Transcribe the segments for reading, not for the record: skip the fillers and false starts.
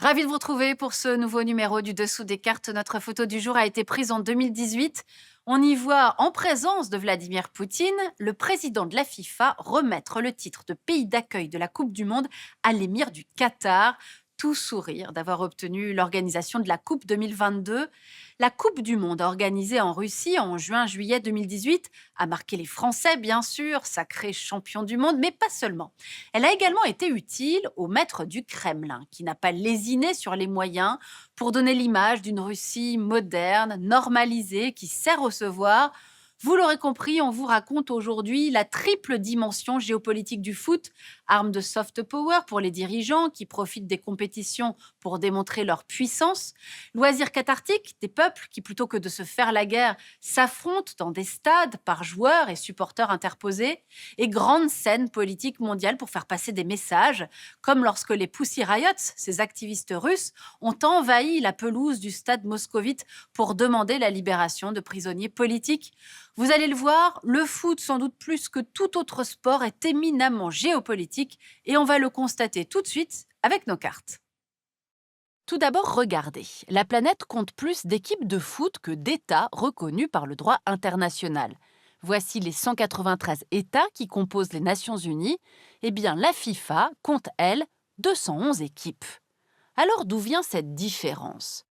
Ravi de vous retrouver pour ce nouveau numéro du Dessous des cartes. Notre photo du jour a été prise en 2018. On y voit, en présence de Vladimir Poutine, le président de la FIFA remettre le titre de pays d'accueil de la Coupe du Monde à l'émir du Qatar. Tout sourire d'avoir obtenu l'organisation de la Coupe 2022. La Coupe du Monde organisée en Russie en juin-juillet 2018 a marqué les Français, bien sûr, sacrés champions du monde, mais pas seulement. Elle a également été utile au maître du Kremlin, qui n'a pas lésiné sur les moyens pour donner l'image d'une Russie moderne, normalisée, qui sait recevoir. Vous l'aurez compris, on vous raconte aujourd'hui la triple dimension géopolitique du foot, arme de soft power pour les dirigeants qui profitent des compétitions pour démontrer leur puissance, loisir cathartique des peuples qui, plutôt que de se faire la guerre, s'affrontent dans des stades par joueurs et supporters interposés, et grande scène politique mondiale pour faire passer des messages, comme lorsque les Pussy Riots, ces activistes russes, ont envahi la pelouse du stade moscovite pour demander la libération de prisonniers politiques. Vous allez le voir, le foot, sans doute plus que tout autre sport, est éminemment géopolitique et on va le constater tout de suite avec nos cartes. Tout d'abord, regardez. La planète compte plus d'équipes de foot que d'États reconnus par le droit international. Voici les 193 États qui composent les Nations Unies. Eh bien, la FIFA compte, elle, 211 équipes. Alors, d'où vient cette différence?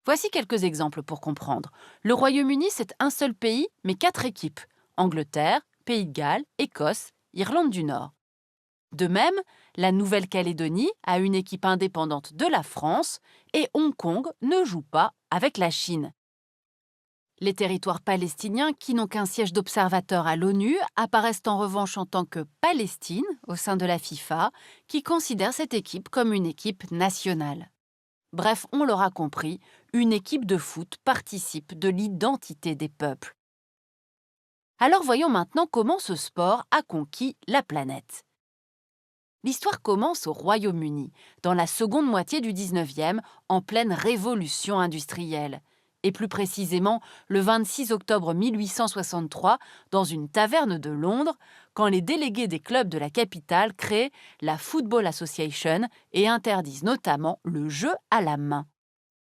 Voici quelques exemples pour comprendre. Le Royaume-Uni, c'est un seul pays, mais 4 équipes. Angleterre, Pays de Galles, Écosse, Irlande du Nord. De même, la Nouvelle-Calédonie a une équipe indépendante de la France et Hong Kong ne joue pas avec la Chine. Les territoires palestiniens, qui n'ont qu'un siège d'observateur à l'ONU, apparaissent en revanche en tant que Palestine au sein de la FIFA, qui considère cette équipe comme une équipe nationale. Bref, on l'aura compris, une équipe de foot participe de l'identité des peuples. Alors voyons maintenant comment ce sport a conquis la planète. L'histoire commence au Royaume-Uni, dans la seconde moitié du 19e, en pleine révolution industrielle. Et plus précisément, le 26 octobre 1863, dans une taverne de Londres, quand les délégués des clubs de la capitale créent la Football Association et interdisent notamment le jeu à la main.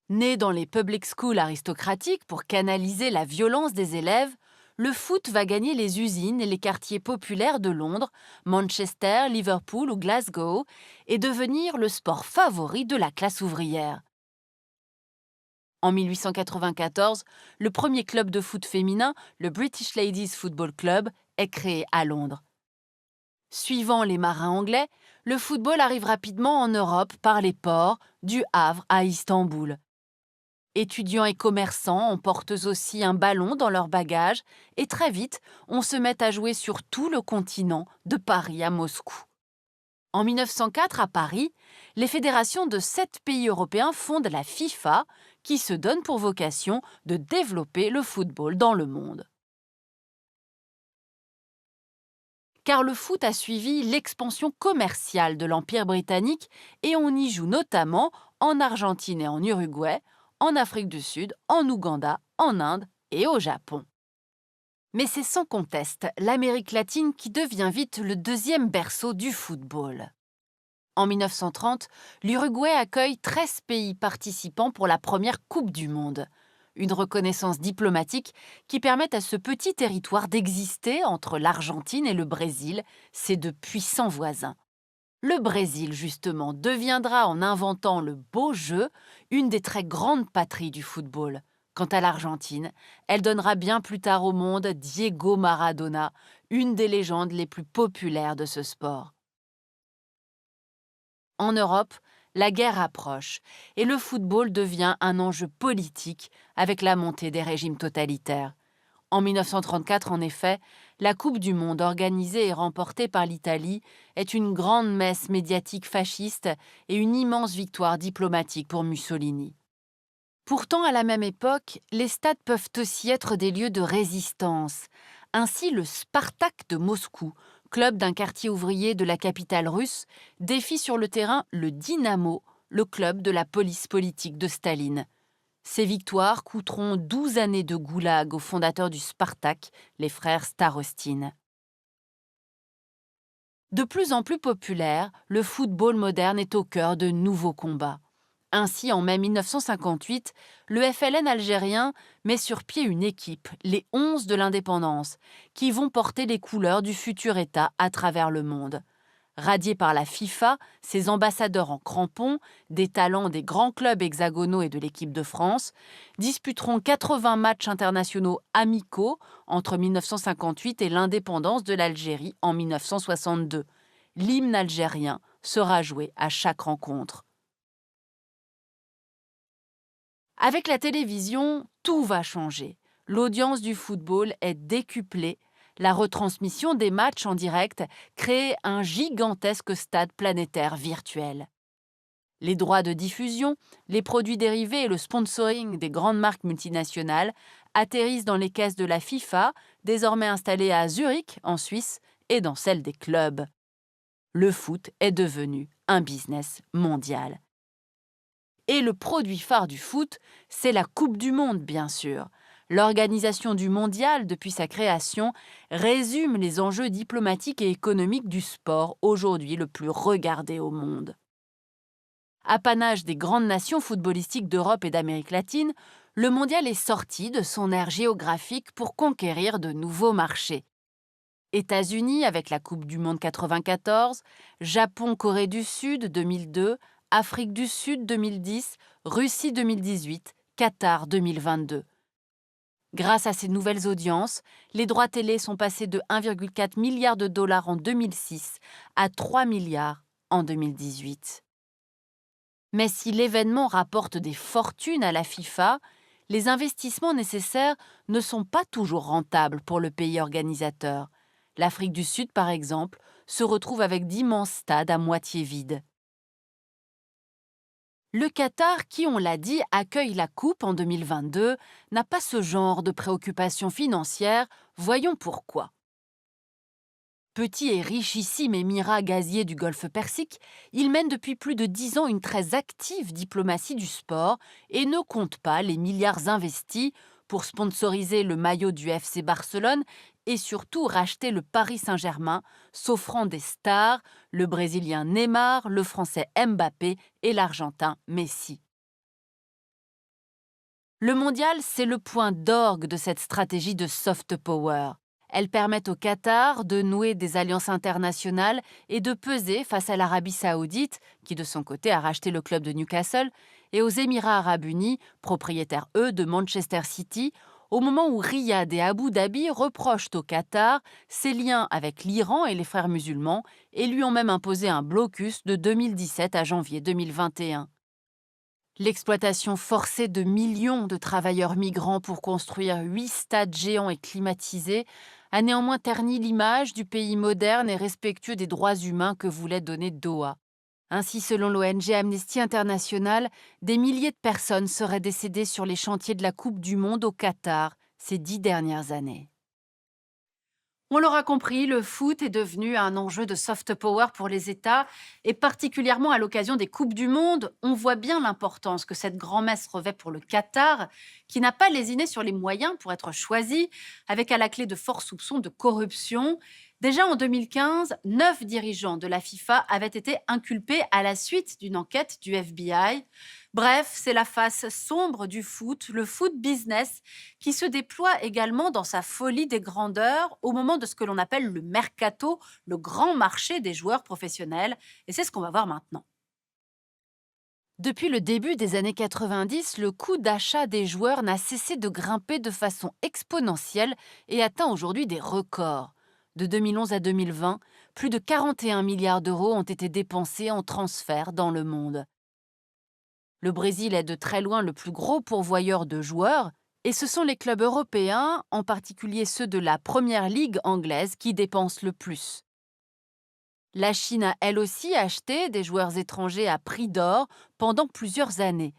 Né dans les public schools aristocratiques pour canaliser la violence des élèves, le foot va gagner les usines et les quartiers populaires de Londres, Manchester, Liverpool ou Glasgow et devenir le sport favori de la classe ouvrière. En 1894, le premier club de foot féminin, le British Ladies Football Club, est créé à Londres. Suivant les marins anglais, le football arrive rapidement en Europe par les ports, du Havre à Istanbul. Étudiants et commerçants emportent aussi un ballon dans leur bagage et très vite, on se met à jouer sur tout le continent, de Paris à Moscou. En 1904, à Paris, les fédérations de 7 pays européens fondent la FIFA, qui se donne pour vocation de développer le football dans le monde. Car le foot a suivi l'expansion commerciale de l'Empire britannique et on y joue notamment en Argentine et en Uruguay, en Afrique du Sud, en Ouganda, en Inde et au Japon. Mais c'est sans conteste l'Amérique latine qui devient vite le deuxième berceau du football. En 1930, l'Uruguay accueille 13 pays participants pour la première Coupe du Monde. Une reconnaissance diplomatique qui permet à ce petit territoire d'exister entre l'Argentine et le Brésil, ses deux puissants voisins. Le Brésil, justement, deviendra, en inventant le beau jeu, une des très grandes patries du football. Quant à l'Argentine, elle donnera bien plus tard au monde Diego Maradona, une des légendes les plus populaires de ce sport. En Europe, la guerre approche et le football devient un enjeu politique avec la montée des régimes totalitaires. En 1934, en effet, la Coupe du Monde organisée et remportée par l'Italie est une grande messe médiatique fasciste et une immense victoire diplomatique pour Mussolini. Pourtant, à la même époque, les stades peuvent aussi être des lieux de résistance. Ainsi, le Spartak de Moscou, club d'un quartier ouvrier de la capitale russe, défie sur le terrain le Dynamo, le club de la police politique de Staline. Ces victoires coûteront 12 années de goulag aux fondateurs du Spartak, les frères Starostin. De plus en plus populaire, le football moderne est au cœur de nouveaux combats. Ainsi, en mai 1958, le FLN algérien met sur pied une équipe, les 11 de l'indépendance, qui vont porter les couleurs du futur État à travers le monde. Radiés par la FIFA, ses ambassadeurs en crampons, des talents des grands clubs hexagonaux et de l'équipe de France, disputeront 80 matchs internationaux amicaux entre 1958 et l'indépendance de l'Algérie en 1962. L'hymne algérien sera joué à chaque rencontre. Avec la télévision, tout va changer. L'audience du football est décuplée. La retransmission des matchs en direct crée un gigantesque stade planétaire virtuel. Les droits de diffusion, les produits dérivés et le sponsoring des grandes marques multinationales atterrissent dans les caisses de la FIFA, désormais installée à Zurich, en Suisse, et dans celles des clubs. Le foot est devenu un business mondial. Et le produit phare du foot, c'est la Coupe du Monde, bien sûr. L'organisation du mondial, depuis sa création, résume les enjeux diplomatiques et économiques du sport, aujourd'hui le plus regardé au monde. Apanage des grandes nations footballistiques d'Europe et d'Amérique latine, le mondial est sorti de son aire géographique pour conquérir de nouveaux marchés. États-Unis avec la Coupe du Monde 94, Japon, Corée du Sud 2002, Afrique du Sud 2010, Russie 2018, Qatar 2022. Grâce à ces nouvelles audiences, les droits télé sont passés de 1,4 milliard de dollars en 2006 à 3 milliards en 2018. Mais si l'événement rapporte des fortunes à la FIFA, les investissements nécessaires ne sont pas toujours rentables pour le pays organisateur. L'Afrique du Sud, par exemple, se retrouve avec d'immenses stades à moitié vides. Le Qatar, qui, on l'a dit, accueille la Coupe en 2022, n'a pas ce genre de préoccupations financières. Voyons pourquoi. Petit et richissime émirat gazier du Golfe Persique, il mène depuis plus de 10 ans une très active diplomatie du sport et ne compte pas les milliards investis pour sponsoriser le maillot du FC Barcelone et surtout racheter le Paris Saint-Germain, s'offrant des stars, le Brésilien Neymar, le Français Mbappé et l'Argentin Messi. Le mondial, c'est le point d'orgue de cette stratégie de soft power. Elle permet au Qatar de nouer des alliances internationales et de peser face à l'Arabie saoudite, qui de son côté a racheté le club de Newcastle, et aux Émirats arabes unis, propriétaires eux de Manchester City, au moment où Riyad et Abu Dhabi reprochent au Qatar ses liens avec l'Iran et les frères musulmans et lui ont même imposé un blocus de 2017 à janvier 2021. L'exploitation forcée de millions de travailleurs migrants pour construire 8 stades géants et climatisés a néanmoins terni l'image du pays moderne et respectueux des droits humains que voulait donner Doha. Ainsi, selon l'ONG Amnesty International, des milliers de personnes seraient décédées sur les chantiers de la Coupe du Monde au Qatar ces 10 dernières années. On l'aura compris, le foot est devenu un enjeu de soft power pour les États et particulièrement à l'occasion des Coupes du Monde. On voit bien l'importance que cette grand-messe revêt pour le Qatar, qui n'a pas lésiné sur les moyens pour être choisi, avec à la clé de forts soupçons de corruption. Déjà en 2015, 9 dirigeants de la FIFA avaient été inculpés à la suite d'une enquête du FBI. Bref, c'est la face sombre du foot, le foot business, qui se déploie également dans sa folie des grandeurs au moment de ce que l'on appelle le mercato, le grand marché des joueurs professionnels. Et c'est ce qu'on va voir maintenant. Depuis le début des années 90, le coût d'achat des joueurs n'a cessé de grimper de façon exponentielle et atteint aujourd'hui des records. De 2011 à 2020, plus de 41 milliards d'euros ont été dépensés en transferts dans le monde. Le Brésil est de très loin le plus gros pourvoyeur de joueurs, et ce sont les clubs européens, en particulier ceux de la Première Ligue anglaise, qui dépensent le plus. La Chine a elle aussi acheté des joueurs étrangers à prix d'or pendant plusieurs années.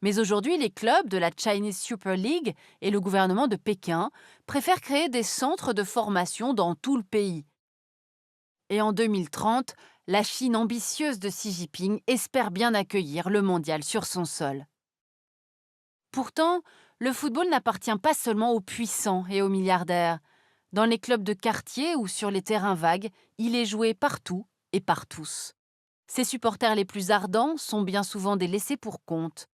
Mais aujourd'hui, les clubs de la Chinese Super League et le gouvernement de Pékin préfèrent créer des centres de formation dans tout le pays. Et en 2030, la Chine ambitieuse de Xi Jinping espère bien accueillir le mondial sur son sol. Pourtant, le football n'appartient pas seulement aux puissants et aux milliardaires. Dans les clubs de quartier ou sur les terrains vagues, il est joué partout et par tous. Ses supporters les plus ardents sont bien souvent des laissés-pour-compte.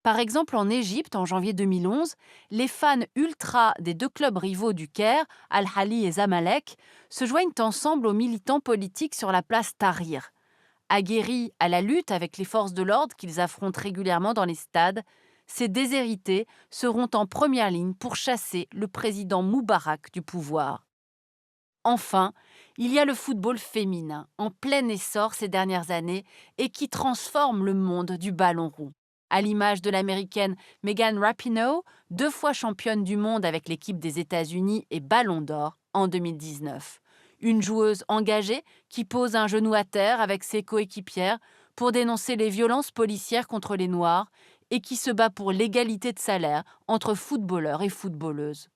Par exemple, en Égypte, en janvier 2011, les fans ultra des deux clubs rivaux du Caire, Al-Ahly et Zamalek, se joignent ensemble aux militants politiques sur la place Tahrir. Aguerris à la lutte avec les forces de l'ordre qu'ils affrontent régulièrement dans les stades, ces déshérités seront en première ligne pour chasser le président Moubarak du pouvoir. Enfin, il y a le football féminin, en plein essor ces dernières années et qui transforme le monde du ballon rond. À l'image de l'américaine Megan Rapinoe, 2 fois championne du monde avec l'équipe des États-Unis et Ballon d'Or en 2019. Une joueuse engagée qui pose un genou à terre avec ses coéquipières pour dénoncer les violences policières contre les Noirs et qui se bat pour l'égalité de salaire entre footballeurs et footballeuses.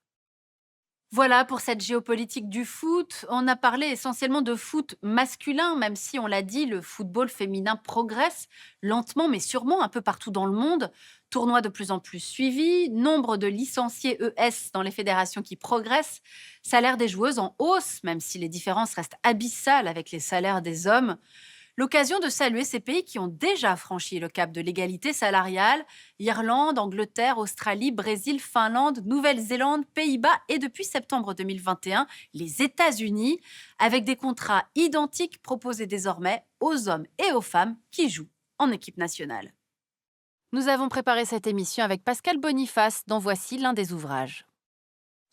Voilà pour cette géopolitique du foot. On a parlé essentiellement de foot masculin, même si on l'a dit, le football féminin progresse lentement mais sûrement un peu partout dans le monde. Tournois de plus en plus suivis, nombre de licenciés ES dans les fédérations qui progressent, salaire des joueuses en hausse, même si les différences restent abyssales avec les salaires des hommes. L'occasion de saluer ces pays qui ont déjà franchi le cap de l'égalité salariale: Irlande, Angleterre, Australie, Brésil, Finlande, Nouvelle-Zélande, Pays-Bas et depuis septembre 2021, les États-Unis, avec des contrats identiques proposés désormais aux hommes et aux femmes qui jouent en équipe nationale. Nous avons préparé cette émission avec Pascal Boniface, dont voici l'un des ouvrages.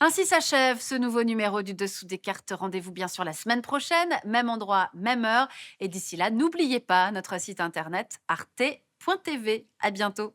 Ainsi s'achève ce nouveau numéro du Dessous des cartes. Rendez-vous bien sûr la semaine prochaine, même endroit, même heure. Et d'ici là, n'oubliez pas notre site internet arte.tv. À bientôt.